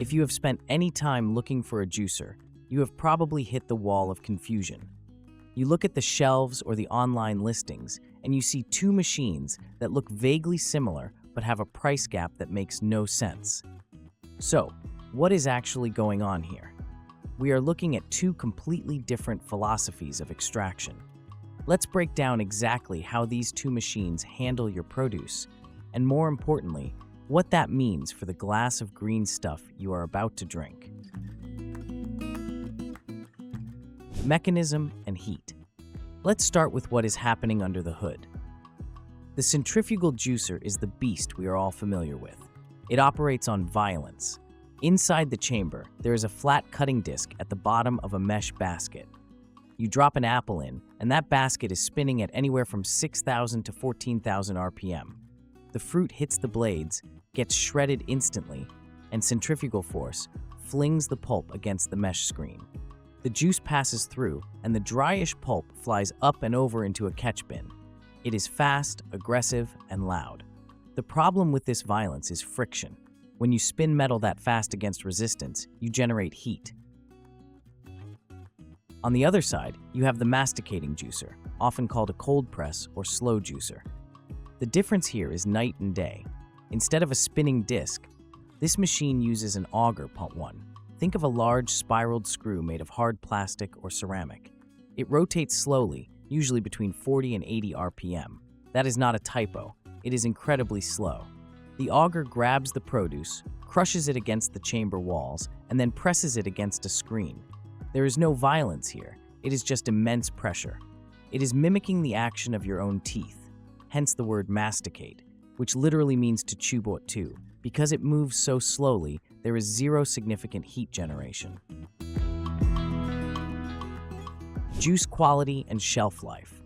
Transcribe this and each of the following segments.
If you have spent any time looking for a juicer, you have probably hit the wall of confusion. You look at the shelves or the online listings, and you see two machines that look vaguely similar but have a price gap that makes no sense. So, what is actually going on here? We are looking at two completely different philosophies of extraction. Let's break down exactly how these two machines handle your produce, and more importantly, what that means for the glass of green stuff you are about to drink. Mechanism and heat. Let's start with what is happening under the hood. The centrifugal juicer is the beast we are all familiar with. It operates on violence. Inside the chamber, there is a flat cutting disc at the bottom of a mesh basket. You drop an apple in, and that basket is spinning at anywhere from 6,000 to 14,000 RPM. The fruit hits the blades, gets shredded instantly, and centrifugal force flings the pulp against the mesh screen. The juice passes through, and the dryish pulp flies up and over into a catch bin. It is fast, aggressive, and loud. The problem with this violence is friction. When you spin metal that fast against resistance, you generate heat. On the other side, you have the masticating juicer, often called a cold press or slow juicer. The difference here is night and day. Instead of a spinning disc, this machine uses an auger pump one. Think of a large spiraled screw made of hard plastic or ceramic. It rotates slowly, usually between 40 and 80 RPM. That is not a typo. It is incredibly slow. The auger grabs the produce, crushes it against the chamber walls, and then presses it against a screen. There is no violence here. It is just immense pressure. It is mimicking the action of your own teeth, hence the word masticate, which literally means to chew too. Because it moves so slowly, there is zero significant heat generation. Juice quality and shelf life.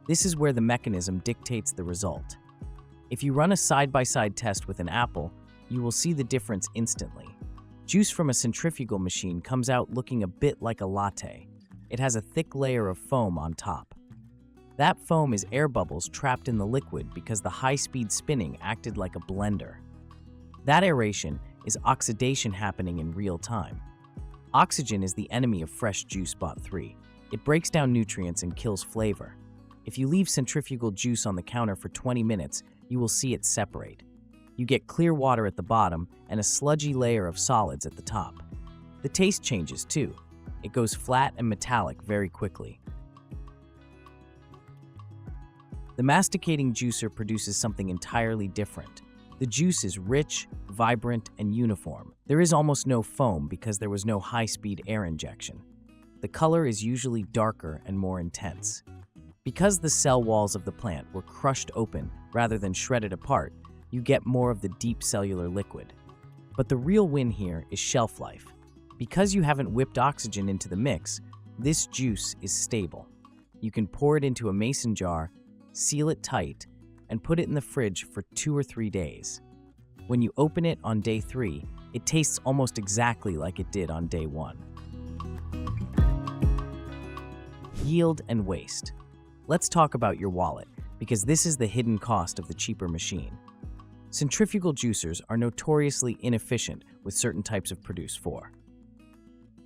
This is where the mechanism dictates the result. If you run a side-by-side test with an apple, you will see the difference instantly. Juice from a centrifugal machine comes out looking a bit like a latte. It has a thick layer of foam on top. That foam is air bubbles trapped in the liquid because the high-speed spinning acted like a blender. That aeration is oxidation happening in real time. Oxygen is the enemy of fresh juice bought 3. It breaks down nutrients and kills flavor. If you leave centrifugal juice on the counter for 20 minutes, you will see it separate. You get clear water at the bottom and a sludgy layer of solids at the top. The taste changes too. It goes flat and metallic very quickly. The masticating juicer produces something entirely different. The juice is rich, vibrant, and uniform. There is almost no foam because there was no high-speed air injection. The color is usually darker and more intense. Because the cell walls of the plant were crushed open rather than shredded apart, you get more of the deep cellular liquid. But the real win here is shelf life. Because you haven't whipped oxygen into the mix, this juice is stable. You can pour it into a mason jar, seal it tight, and put it in the fridge for 2 or 3 days. When you open it on day 3, it tastes almost exactly like it did on day 1. Yield and waste. Let's talk about your wallet, because this is the hidden cost of the cheaper machine. Centrifugal juicers are notoriously inefficient with certain types of produce 4.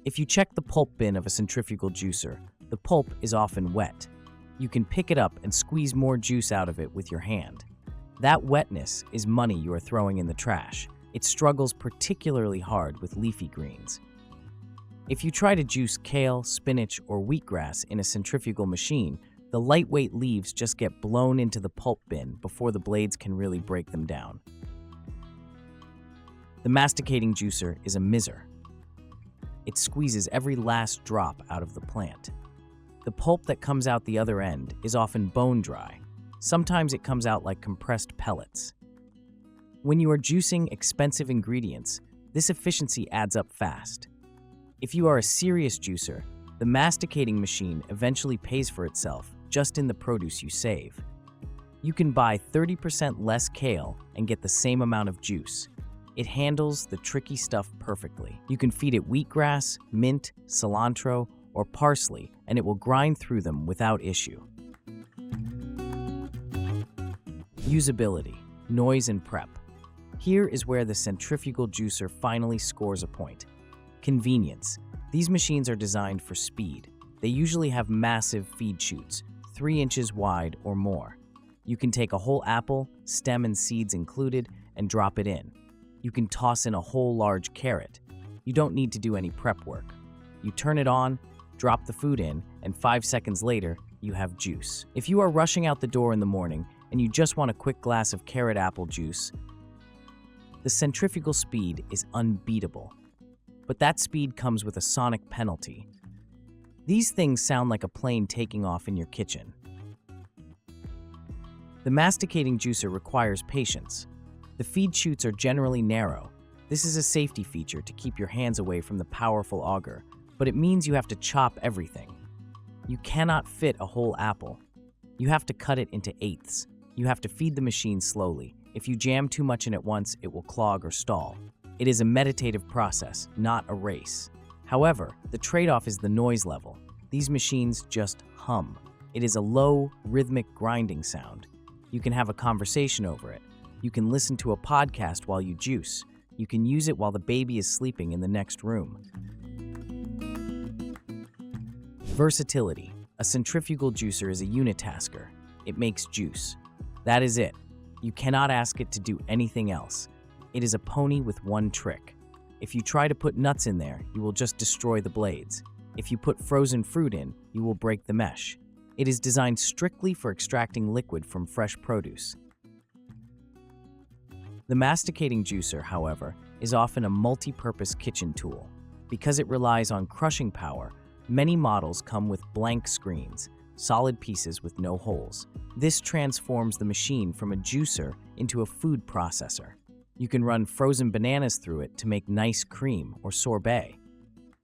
If you check the pulp bin of a centrifugal juicer, the pulp is often wet. You can pick it up and squeeze more juice out of it with your hand. That wetness is money you are throwing in the trash. It struggles particularly hard with leafy greens. If you try to juice kale, spinach, or wheatgrass in a centrifugal machine, the lightweight leaves just get blown into the pulp bin before the blades can really break them down. The masticating juicer is a miser. It squeezes every last drop out of the plant. The pulp that comes out the other end is often bone dry. Sometimes it comes out like compressed pellets. When you are juicing expensive ingredients, this efficiency adds up fast. If you are a serious juicer, the masticating machine eventually pays for itself just in the produce you save. You can buy 30% less kale and get the same amount of juice. It handles the tricky stuff perfectly. You can feed it wheatgrass, mint, cilantro, or parsley, and it will grind through them without issue. Usability, noise, and prep. Here is where the centrifugal juicer finally scores a point. Convenience. These machines are designed for speed. They usually have massive feed chutes, 3 inches wide or more. You can take a whole apple, stem and seeds included, and drop it in. You can toss in a whole large carrot. You don't need to do any prep work. You turn it on, drop the food in, and 5 seconds later, you have juice. If you are rushing out the door in the morning and you just want a quick glass of carrot apple juice, the centrifugal speed is unbeatable. But that speed comes with a sonic penalty. These things sound like a plane taking off in your kitchen. The masticating juicer requires patience. The feed chutes are generally narrow. This is a safety feature to keep your hands away from the powerful auger, but it means you have to chop everything. You cannot fit a whole apple. You have to cut it into eighths. You have to feed the machine slowly. If you jam too much in at once, it will clog or stall. It is a meditative process, not a race. However, the trade-off is the noise level. These machines just hum. It is a low, rhythmic grinding sound. You can have a conversation over it. You can listen to a podcast while you juice. You can use it while the baby is sleeping in the next room. Versatility. A centrifugal juicer is a unitasker. It makes juice. That is it. You cannot ask it to do anything else. It is a pony with one trick. If you try to put nuts in there, you will just destroy the blades. If you put frozen fruit in, you will break the mesh. It is designed strictly for extracting liquid from fresh produce. The masticating juicer, however, is often a multi-purpose kitchen tool. Because it relies on crushing power, many models come with blank screens, solid pieces with no holes. This transforms the machine from a juicer into a food processor. You can run frozen bananas through it to make nice cream or sorbet.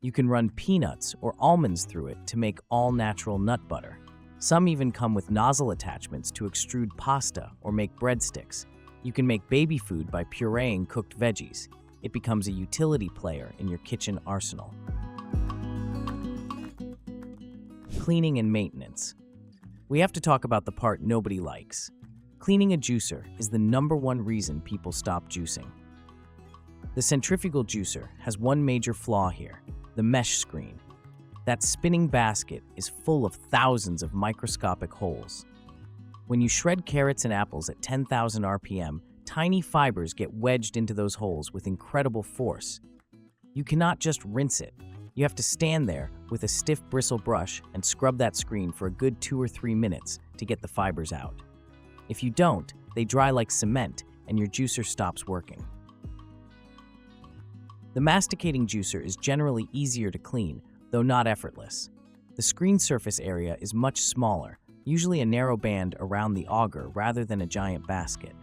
You can run peanuts or almonds through it to make all-natural nut butter. Some even come with nozzle attachments to extrude pasta or make breadsticks. You can make baby food by pureeing cooked veggies. It becomes a utility player in your kitchen arsenal. Cleaning and maintenance. We have to talk about the part nobody likes. Cleaning a juicer is the #1 reason people stop juicing. The centrifugal juicer has one major flaw here, the mesh screen. That spinning basket is full of thousands of microscopic holes. When you shred carrots and apples at 10,000 RPM, tiny fibers get wedged into those holes with incredible force. You cannot just rinse it. You have to stand there with a stiff bristle brush and scrub that screen for a good 2 or 3 minutes to get the fibers out. If you don't, they dry like cement and your juicer stops working. The masticating juicer is generally easier to clean, though not effortless. The screen surface area is much smaller, usually a narrow band around the auger rather than a giant basket.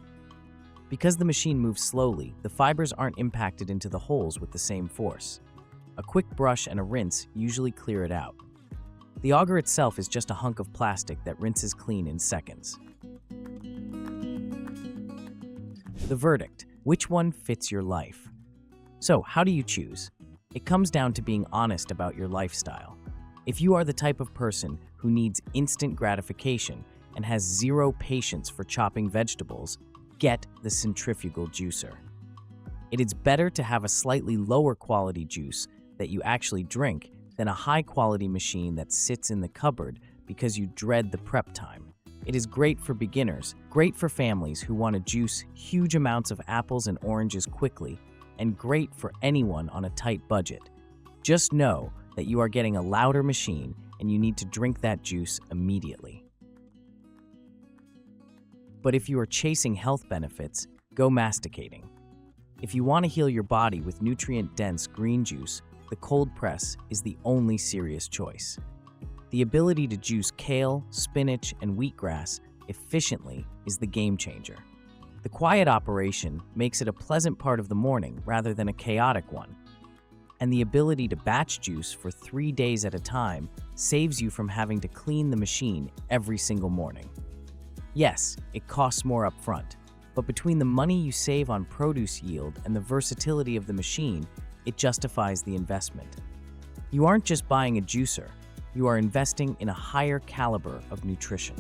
Because the machine moves slowly, the fibers aren't impacted into the holes with the same force. A quick brush and a rinse usually clear it out. The auger itself is just a hunk of plastic that rinses clean in seconds. The verdict: which one fits your life? So, how do you choose? It comes down to being honest about your lifestyle. If you are the type of person who needs instant gratification and has zero patience for chopping vegetables, get the centrifugal juicer. It is better to have a slightly lower quality juice that you actually drink than a high quality machine that sits in the cupboard because you dread the prep time. It is great for beginners, great for families who want to juice huge amounts of apples and oranges quickly, and great for anyone on a tight budget. Just know that you are getting a louder machine and you need to drink that juice immediately. But if you are chasing health benefits, go masticating. If you want to heal your body with nutrient-dense green juice, the cold press is the only serious choice. The ability to juice kale, spinach, and wheatgrass efficiently is the game changer. The quiet operation makes it a pleasant part of the morning rather than a chaotic one. And the ability to batch juice for 3 days at a time saves you from having to clean the machine every single morning. Yes, it costs more up front, but between the money you save on produce yield and the versatility of the machine, it justifies the investment. You aren't just buying a juicer, you are investing in a higher caliber of nutrition.